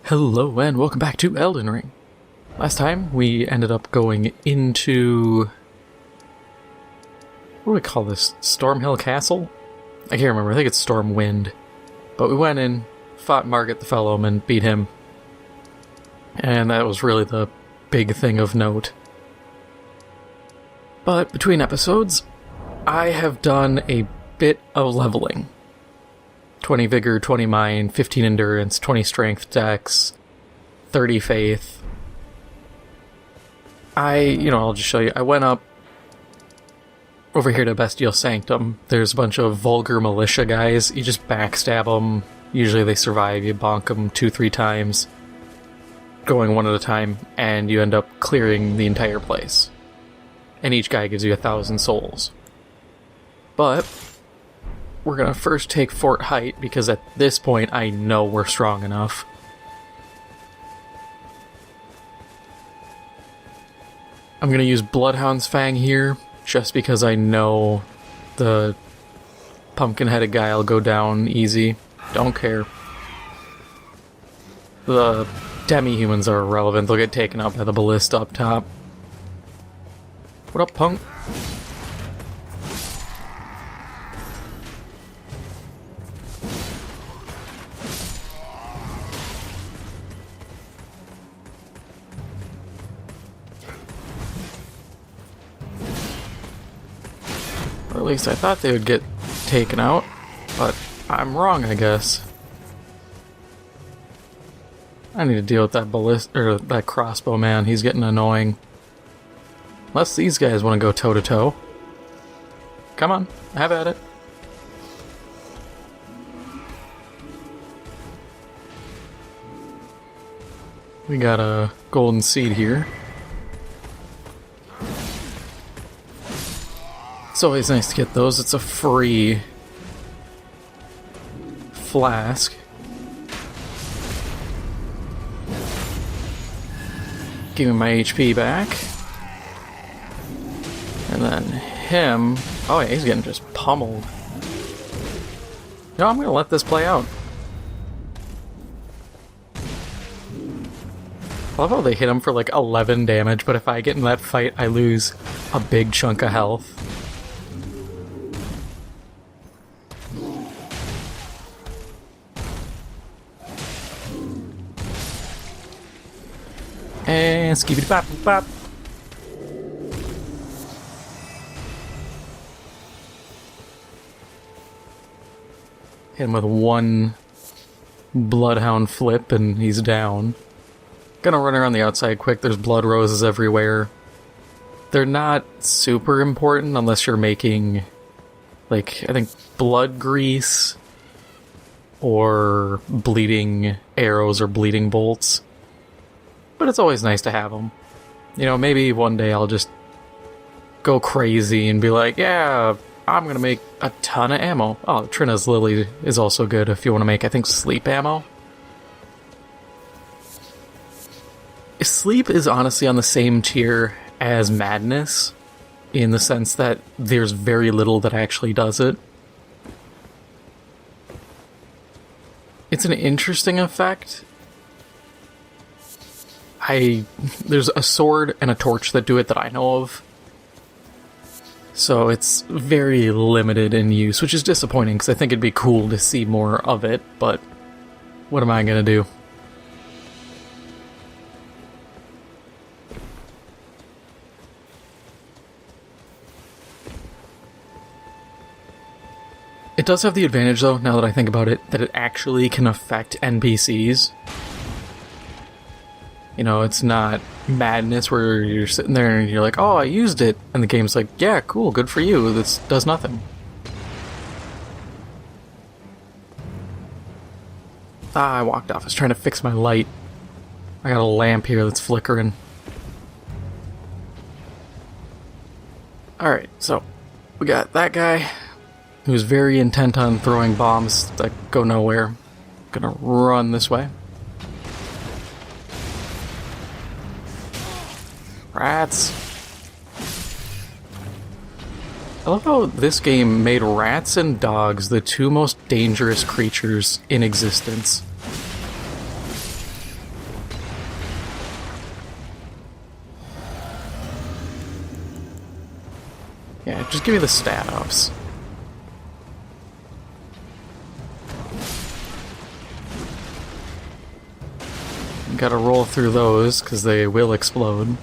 Hello and welcome back to Elden Ring. Last time we ended up going into... what do we call this? Stormhill Castle? I can't remember, I think it's Stormwind. But we went in, fought Margit the Fellowman, beat him. And that was really the big thing of note. But between episodes, I have done a bit of leveling. 20 Vigor, 20 Mind, 15 Endurance, 20 Strength Dex, 30 Faith. I'll just show you. I went up over here to Bestial Sanctum. There's a bunch of vulgar militia guys. You just backstab them. Usually they survive. You bonk them 2-3 times, going one at a time, and you end up clearing the entire place. And each guy gives you 1,000 souls. But we're gonna first take Fort Haight, because at this point I know we're strong enough. I'm gonna use Bloodhound's Fang here, just because I know the pumpkin-headed guy will go down easy. Don't care. The demi-humans are irrelevant, they'll get taken out by the ballista up top. What up, punk? Or at least I thought they would get taken out, but I'm wrong, I guess. I need to deal with that that crossbow man. He's getting annoying. Unless these guys want to go toe-to-toe. Come on, have at it. We got a golden seed here. It's always nice to get those. It's a free flask. Give me my HP back. And then him... oh yeah, he's getting just pummeled. No, I'm gonna let this play out. I love how they hit him for like 11 damage, but if I get in that fight, I lose a big chunk of health. And skibidi bop bop. Hit him with one Bloodhound flip and he's down. Gonna run around the outside quick. There's blood roses everywhere. They're not super important unless you're making, like, I think blood grease or bleeding arrows or bleeding bolts. But it's always nice to have them. You know, maybe one day I'll just go crazy and be like, yeah, I'm gonna make a ton of ammo. Oh, Trina's Lily is also good if you want to make, I think, sleep ammo. Sleep is honestly on the same tier as Madness, in the sense that there's very little that actually does it. It's an interesting effect. There's a sword and a torch that do it that I know of. So it's very limited in use, which is disappointing because I think it'd be cool to see more of it, but what am I gonna do? It does have the advantage, though, now that I think about it, that it actually can affect NPCs. You know, it's not Madness where you're sitting there and you're like, oh, I used it. And the game's like, yeah, cool, good for you. This does nothing. Ah, I walked off. I was trying to fix my light. I got a lamp here that's flickering. Alright, so we got that guy who's very intent on throwing bombs that go nowhere. Gonna run this way. Rats. I love how this game made rats and dogs the two most dangerous creatures in existence. Yeah, just give me the stat ups. Gotta roll through those, because they will explode.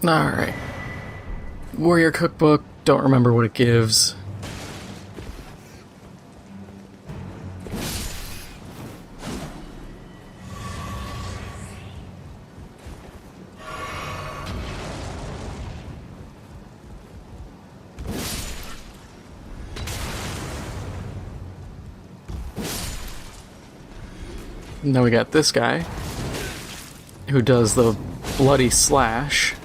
Alright. Warrior Cookbook, don't remember what it gives. Now we got this guy, who does the bloody slash.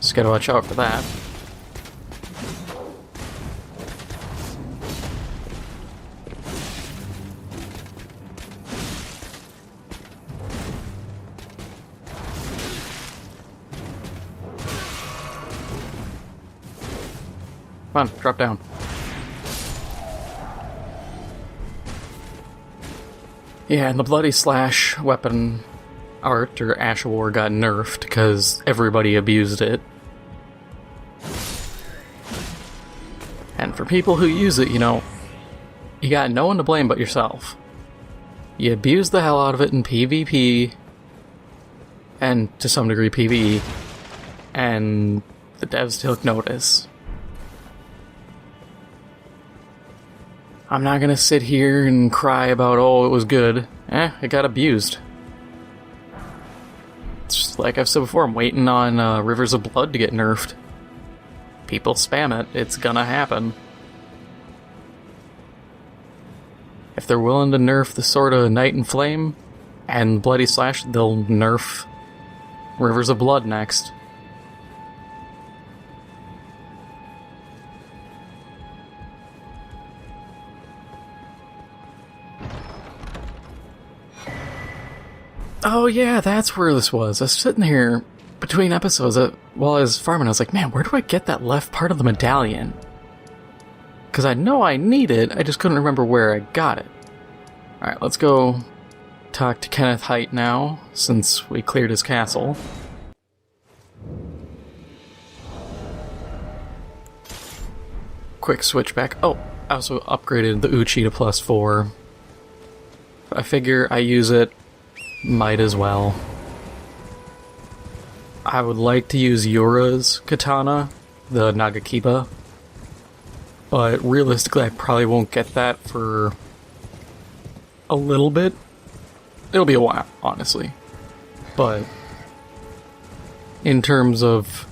Just gotta watch out for that. Come on, drop down. Yeah, and the Bloody Slash weapon art, or Ash of War, got nerfed because everybody abused it. And for people who use it, you know, you got no one to blame but yourself. You abused the hell out of it in PvP, and to some degree PvE, and the devs took notice. I'm not gonna sit here and cry about, oh, it was good. It got abused. It's just like I've said before, I'm waiting on Rivers of Blood to get nerfed. People spam it, it's gonna happen. If they're willing to nerf the Sword of Night and Flame and Bloody Slash, they'll nerf Rivers of Blood next. Oh yeah, that's where this was. I was sitting here between episodes while I was farming. I was like, man, where do I get that left part of the medallion? Because I know I need it, I just couldn't remember where I got it. Alright, let's go talk to Kenneth Haight now, since we cleared his castle. Quick switch back. Oh, I also upgraded the Uchi to +4. I figure I use it, might as well. I would like to use Yura's katana, the Nagakiba, but realistically I probably won't get that for a little bit. It'll be a while, honestly. But in terms of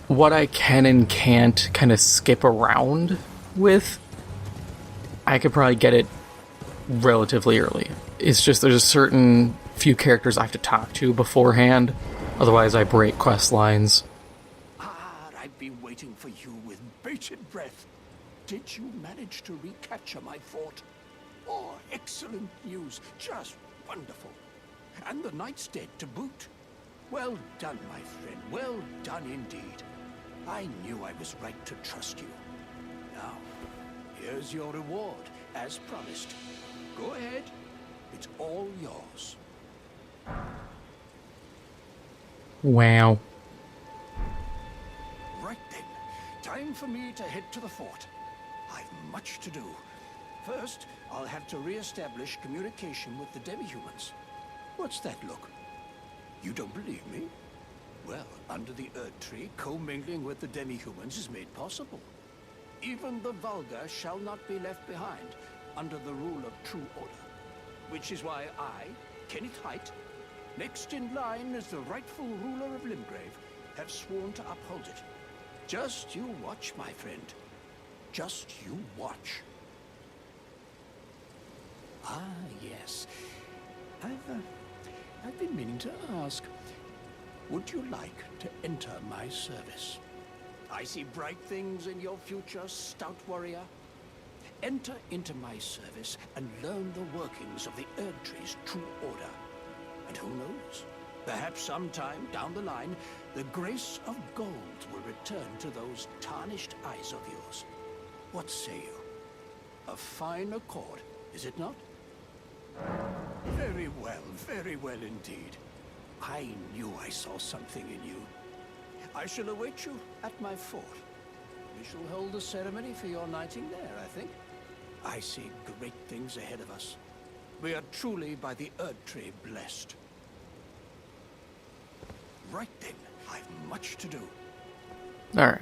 what I can and can't kind of skip around with, I could probably get it relatively early. It's just there's a certain few characters I have to talk to beforehand, otherwise I break quest lines. I've been waiting for you with bated breath. Did you manage to recapture my fort? Oh, excellent news. Just wonderful. And the knight's dead to boot. Well done, my friend. Well done indeed. I knew I was right to trust you. Now, here's your reward, as promised. Go ahead. It's all yours. Wow. Right then. Time for me to head to the fort. I've much to do. First, I'll have to re-establish communication with the demi-humans. What's that look? You don't believe me? Well, under the Earth Tree, commingling with the demi-humans is made possible. Even the vulgar shall not be left behind under the rule of true order. Which is why I, Kenneth Haight, next in line as the rightful ruler of Limgrave, have sworn to uphold it. Just you watch, my friend. Just you watch. Ah, yes. I've been meaning to ask. Would you like to enter my service? I see bright things in your future, stout warrior. Enter into my service and learn the workings of the Erdtree's true order. And who knows? Perhaps sometime down the line, the grace of gold will return to those tarnished eyes of yours. What say you? A fine accord, is it not? Very well indeed. I knew I saw something in you. I shall await you at my fort. We shall hold a ceremony for your knighting there, I think. I see great things ahead of us. We are truly by the Erd Tree blessed. Right then, I've much to do. Alright.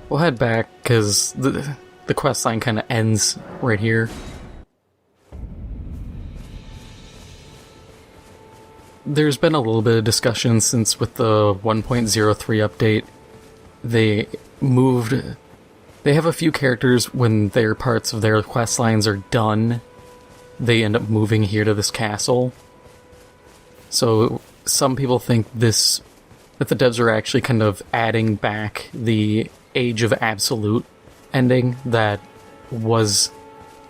We'll head back, because the quest line kind of ends right here. There's been a little bit of discussion since with the 1.03 update, they have a few characters when their parts of their quest lines are done, they end up moving here to this castle. So some people think that the devs are actually kind of adding back the Age of Absolute ending that was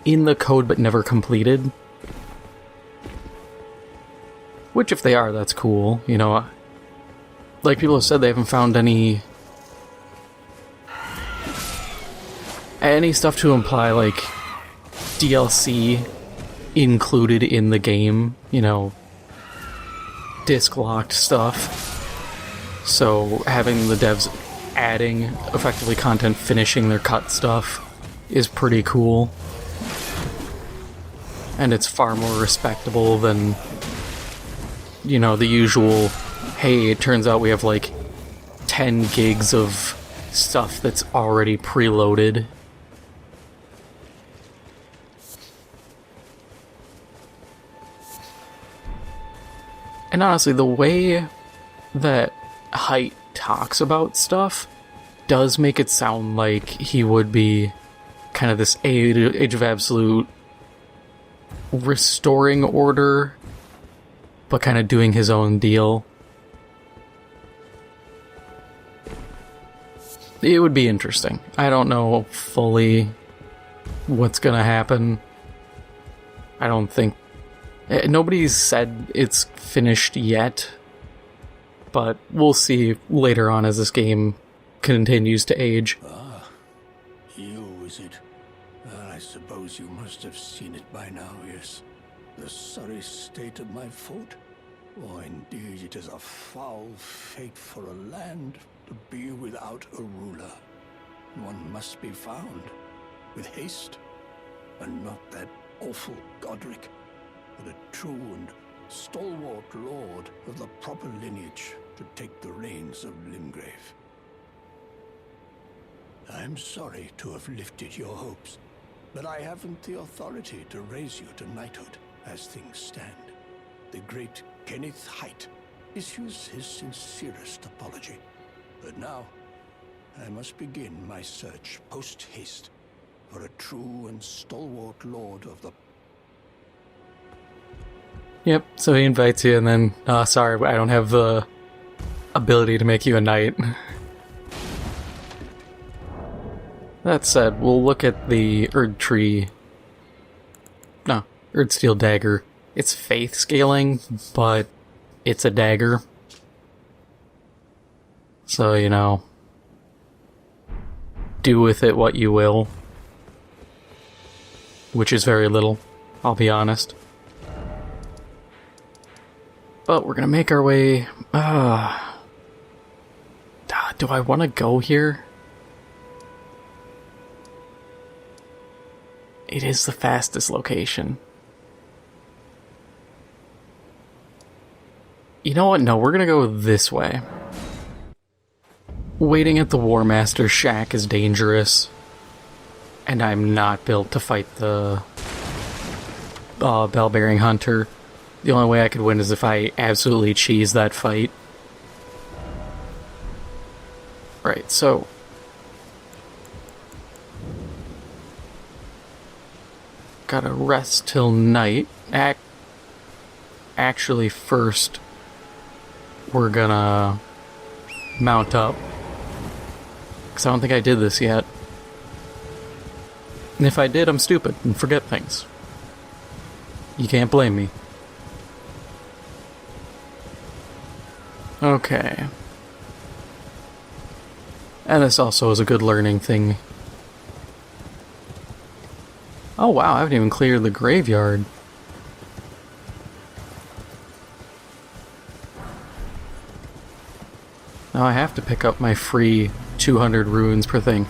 in the code but never completed. Which, if they are, that's cool. You know, like people have said, they haven't found any stuff to imply, like, DLC included in the game. You know, disc-locked stuff. So having the devs adding, effectively, content finishing their cut stuff is pretty cool. And it's far more respectable than, you know, the usual, hey, it turns out we have like 10 gigs of stuff that's already preloaded. And honestly, the way that Haight talks about stuff does make it sound like he would be kind of this Age of Absolute restoring order, but kind of doing his own deal. It would be interesting. I don't know fully what's gonna happen. I don't think... Nobody's said it's finished yet, but we'll see later on as this game continues to age. Ah, you, is it? I suppose you must have seen it by now, yes. The sorry state of my fort? Oh, indeed, it is a foul fate for a land to be without a ruler. One must be found, with haste, and not that awful Godric, but a true and stalwart lord of the proper lineage to take the reins of Limgrave. I'm sorry to have lifted your hopes, but I haven't the authority to raise you to knighthood as things stand. The great Kenneth Haight issues his sincerest apology. But now, I must begin my search post-haste for a true and stalwart lord of the... Yep, so he invites you and then, sorry, I don't have the ability to make you a knight. That said, we'll look at the Erdsteel dagger. It's faith scaling, but it's a dagger. So, you know, do with it what you will. Which is very little, I'll be honest. But we're gonna make our way... do I want to go here? It is the fastest location. You know what? No, we're gonna go this way. Waiting at the War Master's shack is dangerous. And I'm not built to fight the Bell-bearing Hunter. The only way I could win is if I absolutely cheese that fight. Right, so... gotta rest till night. Actually, first, we're gonna mount up. Because I don't think I did this yet. And if I did, I'm stupid and forget things. You can't blame me. Okay. And this also is a good learning thing. Oh wow, I haven't even cleared the graveyard. Now I have to pick up my free 200 runes per thing.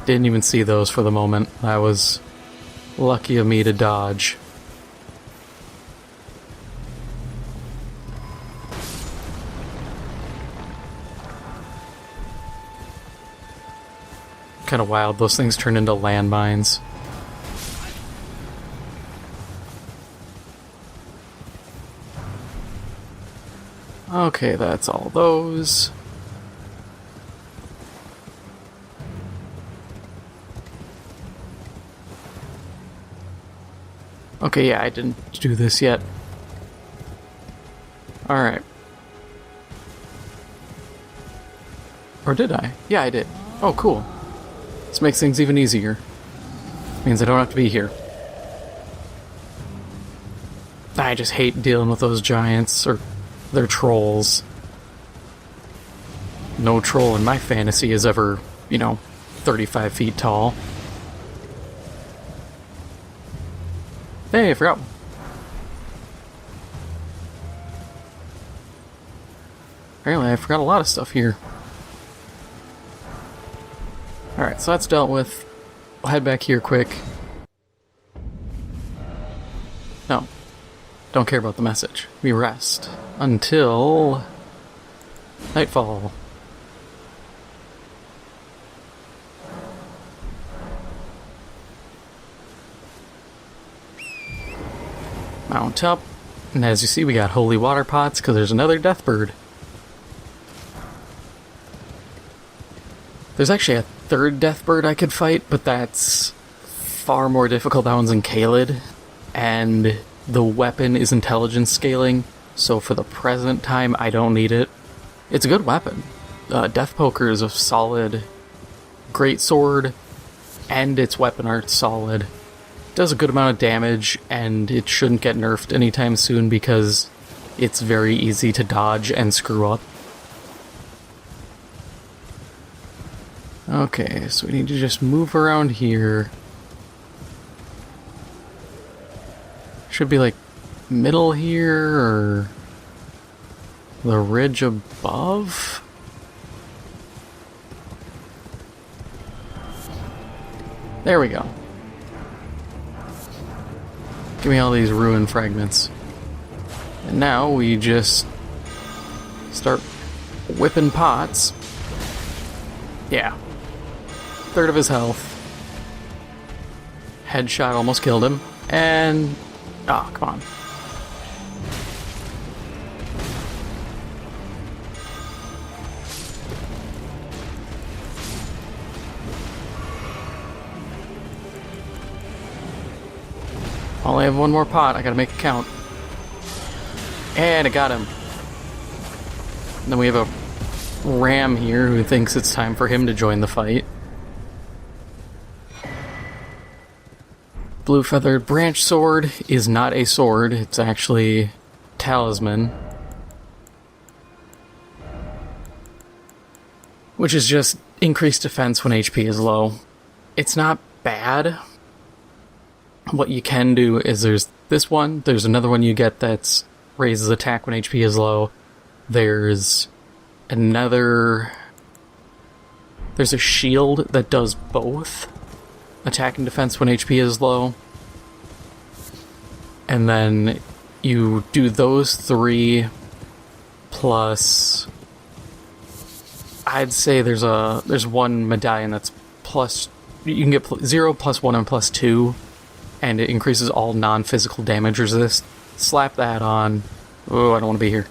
Didn't even see those for the moment. That was lucky of me to dodge. Kind of wild, those things turn into landmines. Okay, that's all those. Okay, yeah, I didn't do this yet. Alright. Or did I? Yeah, I did. Oh, cool. This makes things even easier. Means I don't have to be here. I just hate dealing with those giants, or they're trolls. No troll in my fantasy is ever, 35 feet tall. Hey, I forgot. Apparently I forgot a lot of stuff here. Alright, so that's dealt with. We'll head back here quick. No. Don't care about the message. We rest. Until... nightfall. Mount up. And as you see, we got holy water pots, because there's another Deathbird. There's actually a third Deathbird I could fight, but that's far more difficult. That one's in Caelid, and the weapon is intelligence scaling, so for the present time, I don't need it. It's a good weapon. Death Poker is a solid great sword, and its weapon art's solid. Does a good amount of damage, and it shouldn't get nerfed anytime soon because it's very easy to dodge and screw up. Okay, so we need to just move around here. Should be like middle here, or the ridge above? There we go. Give me all these ruin fragments. And now we just start whipping pots. Yeah. Third of his health. Headshot almost killed him. And... oh, come on. I only have one more pot. I gotta make it count. And I got him. And then we have a ram here who thinks it's time for him to join the fight. Blue Feathered Branch Sword is not a sword, it's actually talisman. Which is just increased defense when HP is low. It's not bad. What you can do is there's this one, there's another one you get that's raises attack when HP is low. There's another... there's a shield that does both attack and defense when HP is low. And then you do those three plus... I'd say there's one medallion that's plus... you can get 0, +1, and +2, and it increases all non-physical damage resist. Slap that on. Oh, I don't want to be here.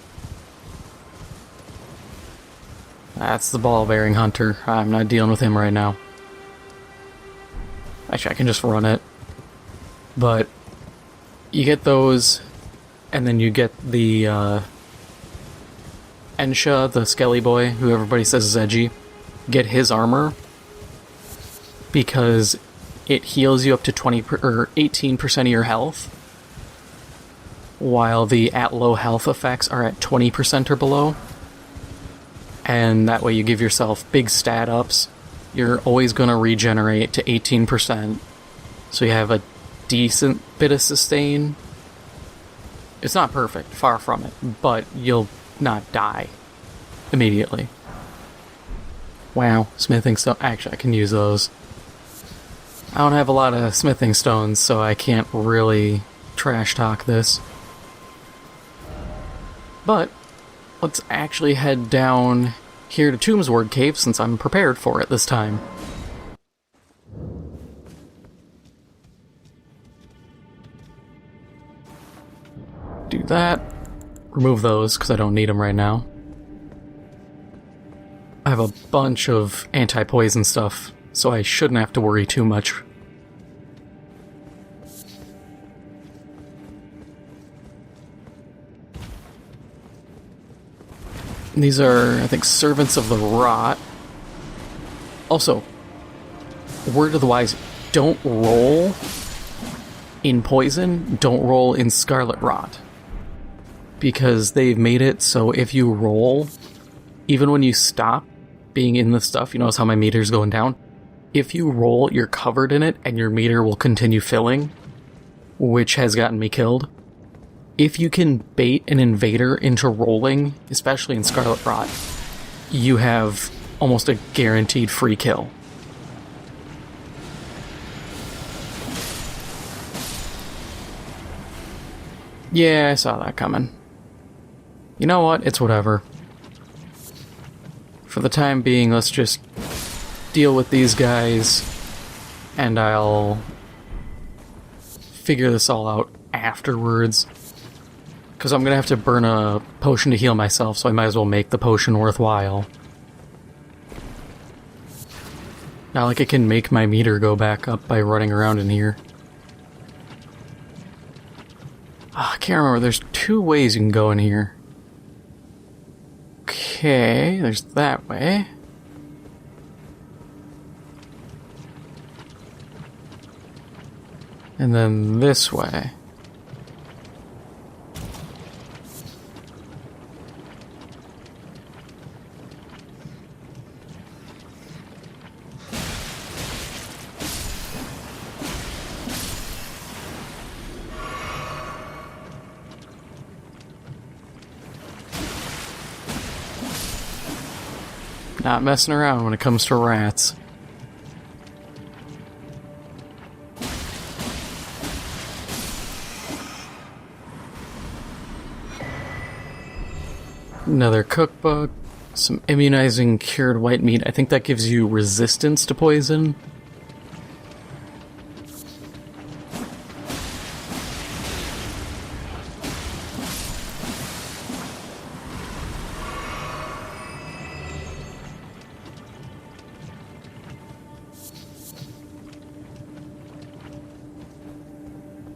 That's the ball-bearing hunter. I'm not dealing with him right now. Actually, I can just run it. But you get those, and then you get the Ensha, the Skelly Boy, who everybody says is edgy. Get his armor, because it heals you up to 18% of your health. while the at low health effects are at 20% or below. And that way you give yourself big stat ups. You're always going to regenerate to 18%. So you have a decent bit of sustain. It's not perfect, far from it, but you'll not die immediately. Wow, smithing stone. Actually, I can use those. I don't have a lot of smithing stones, so I can't really trash talk this. But let's actually head down here to Tombsward Cave since I'm prepared for it this time. Do that. Remove those because I don't need them right now. I have a bunch of anti-poison stuff, so I shouldn't have to worry too much. These are, I think, Servants of the Rot. Also, word of the wise, don't roll in poison, don't roll in Scarlet Rot. Because they've made it so if you roll, even when you stop being in the stuff, you notice how my meter's going down? If you roll, you're covered in it, and your meter will continue filling, which has gotten me killed. If you can bait an invader into rolling, especially in Scarlet Rot, you have almost a guaranteed free kill. Yeah, I saw that coming. You know what? It's whatever. For the time being, let's just deal with these guys, and I'll figure this all out afterwards. Because I'm going to have to burn a potion to heal myself, so I might as well make the potion worthwhile. Not like it can make my meter go back up by running around in here. Oh, I can't remember. There's two ways you can go in here. Okay, there's that way. And then this way. Not messing around when it comes to rats. Another cookbook, some immunizing cured white meat. I think that gives you resistance to poison.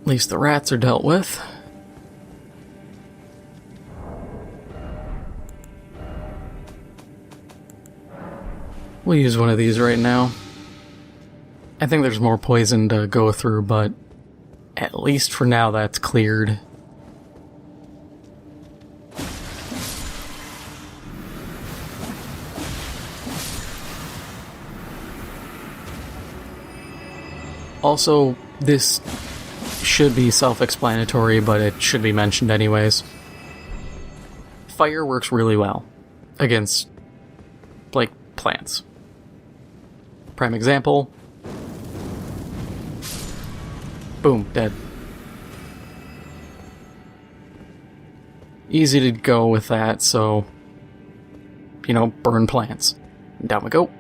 At least the rats are dealt with. We'll use one of these right now. I think there's more poison to go through, but at least for now that's cleared. Also, this should be self-explanatory, but it should be mentioned anyways. Fire works really well against, like, plants. Prime example. Boom, dead. Easy to go with that, so, you know, burn plants. Down we go.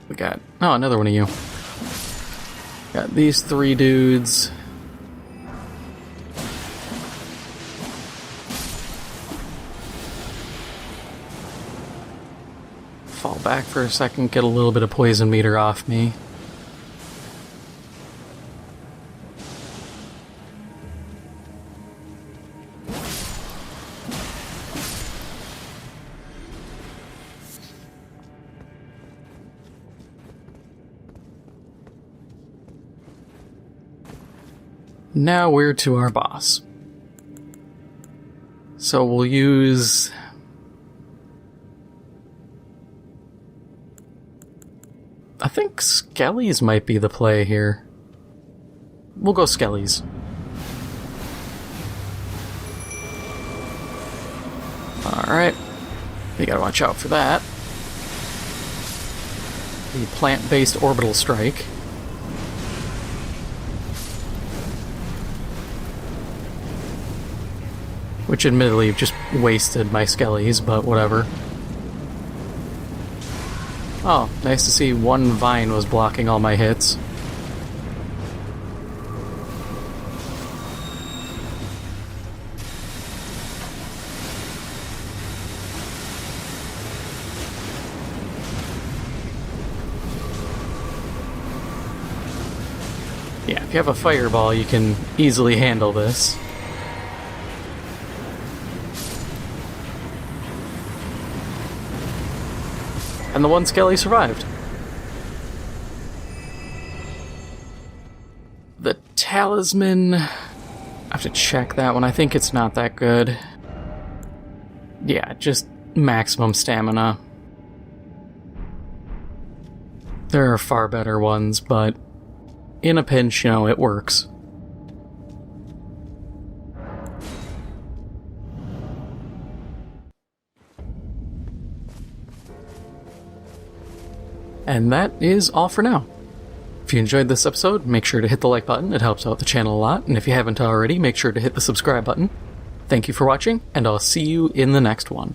We got, oh, another one of you. Got these three dudes. Fall back for a second, get a little bit of poison meter off me. Now we're to our boss. So we'll use... I think Skellies might be the play here. We'll go Skellies. Alright. You gotta watch out for that. The plant-based orbital strike. Which admittedly you've just wasted my Skellies, but whatever. Oh, nice to see one vine was blocking all my hits. Yeah, if you have a fireball, you can easily handle this. And the one Skelly survived. The talisman... I have to check that one. I think it's not that good. Yeah, just maximum stamina. There are far better ones, but in a pinch, you know, it works. And that is all for now. If you enjoyed this episode, make sure to hit the like button, it helps out the channel a lot, and if you haven't already, make sure to hit the subscribe button. Thank you for watching, and I'll see you in the next one.